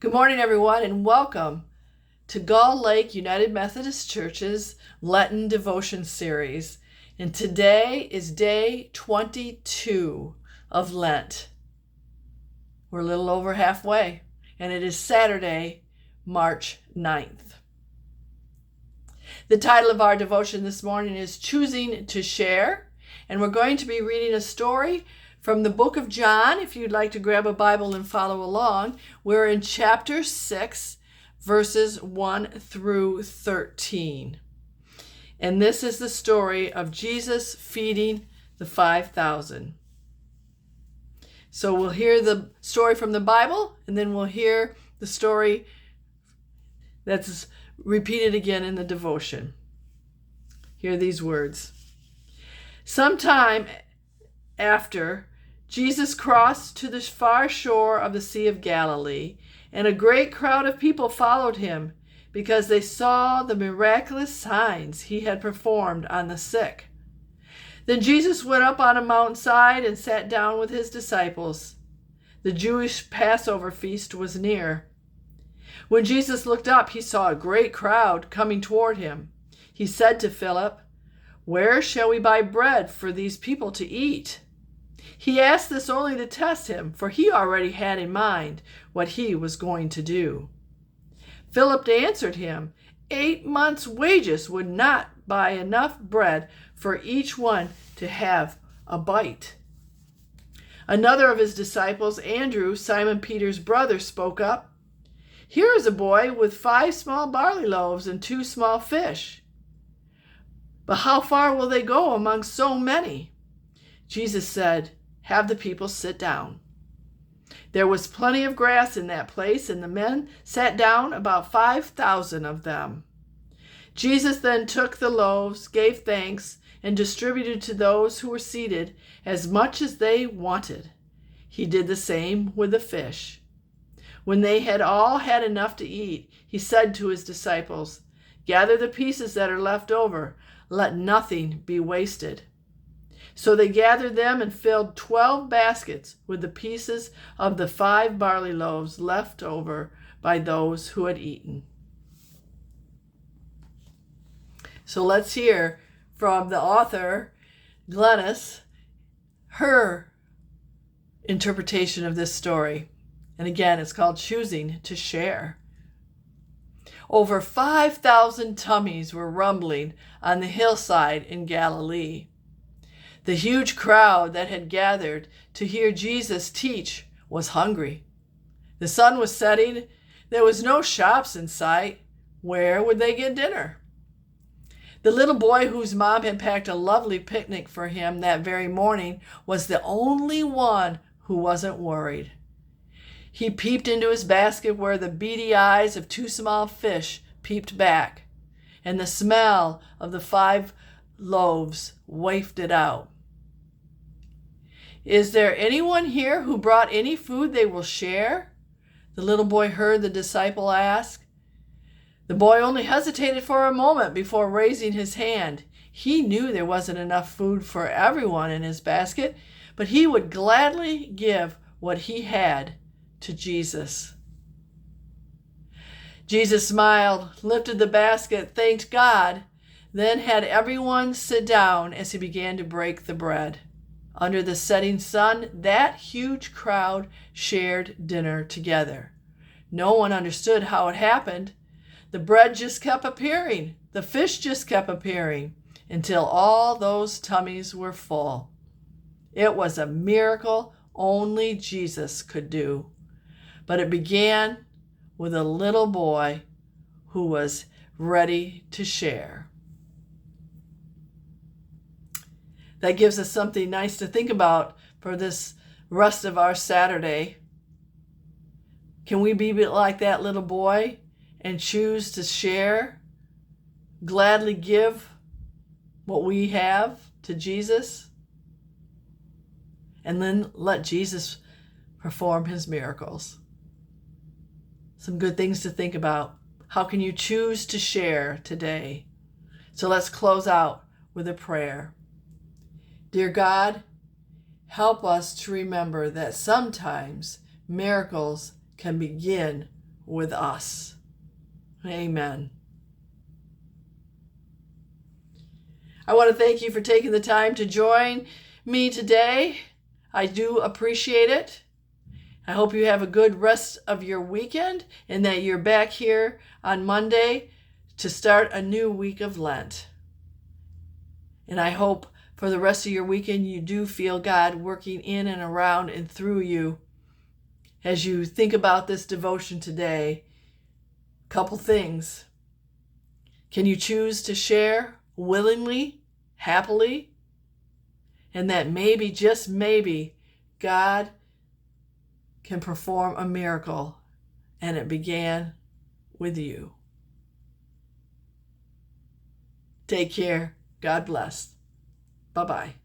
Good morning, everyone, and welcome to Gull Lake United Methodist Church's Lenten Devotion Series. And today is day 22 of Lent. We're a little over halfway, and it is Saturday, March 9th. The title of our devotion this morning is Choosing to Share, and we're going to be reading a story from the book of John. If you'd like to grab a Bible and follow along, we're in chapter 6, verses 1 through 13. And this is the story of Jesus feeding the 5,000. So we'll hear the story from the Bible, and then we'll hear the story that's repeated again in the devotion. Hear these words. Sometime after, Jesus crossed to the far shore of the Sea of Galilee, and a great crowd of people followed him because they saw the miraculous signs he had performed on the sick. Then Jesus went up on a mountainside and sat down with his disciples. The Jewish Passover feast was near. When Jesus looked up, he saw a great crowd coming toward him. He said to Philip, "Where shall we buy bread for these people to eat?" He asked this only to test him, for he already had in mind what he was going to do. Philip answered him, 8 months' wages would not buy enough bread for each one to have a bite. Another of his disciples, Andrew, Simon Peter's brother, spoke up. "Here is a boy with 5 small barley loaves and 2 small fish. But how far will they go among so many?" Jesus said, "Have the people sit down." There was plenty of grass in that place, and the men sat down, about 5,000 of them. Jesus then took the loaves, gave thanks, and distributed to those who were seated as much as they wanted. He did the same with the fish. When they had all had enough to eat, he said to his disciples, "Gather the pieces that are left over. Let nothing be wasted." So they gathered them and filled 12 baskets with the pieces of the 5 barley loaves left over by those who had eaten. So let's hear from the author, Glennis, her interpretation of this story. And again, it's called Choosing to Share. Over 5,000 tummies were rumbling on the hillside in Galilee. The huge crowd that had gathered to hear Jesus teach was hungry. The sun was setting. There was no shops in sight. Where would they get dinner? The little boy whose mom had packed a lovely picnic for him that very morning was the only one who wasn't worried. He peeped into his basket where the beady eyes of 2 small fish peeped back, and the smell of the 5 loaves wafted out. "Is there anyone here who brought any food they will share?" the little boy heard the disciple ask. The boy only hesitated for a moment before raising his hand. He knew there wasn't enough food for everyone in his basket, but he would gladly give what he had to Jesus. Jesus smiled, lifted the basket, thanked God, then had everyone sit down as he began to break the bread. Under the setting sun, that huge crowd shared dinner together. No one understood how it happened. The bread just kept appearing. The fish just kept appearing until all those tummies were full. It was a miracle only Jesus could do. But it began with a little boy who was ready to share. That gives us something nice to think about for this rest of our Saturday. Can we be like that little boy and choose to share, gladly give what we have to Jesus, and then let Jesus perform his miracles? Some good things to think about. How can you choose to share today? So let's close out with a prayer. Dear God, help us to remember that sometimes miracles can begin with us. Amen. I want to thank you for taking the time to join me today. I do appreciate it. I hope you have a good rest of your weekend and that you're back here on Monday to start a new week of Lent. And I hope for the rest of your weekend you do feel God working in and around and through you as you think about this devotion today. Couple things. Can you choose to share willingly, happily? And that maybe, just maybe, God can perform a miracle, and it began with you. Take care. God bless. Bye-bye.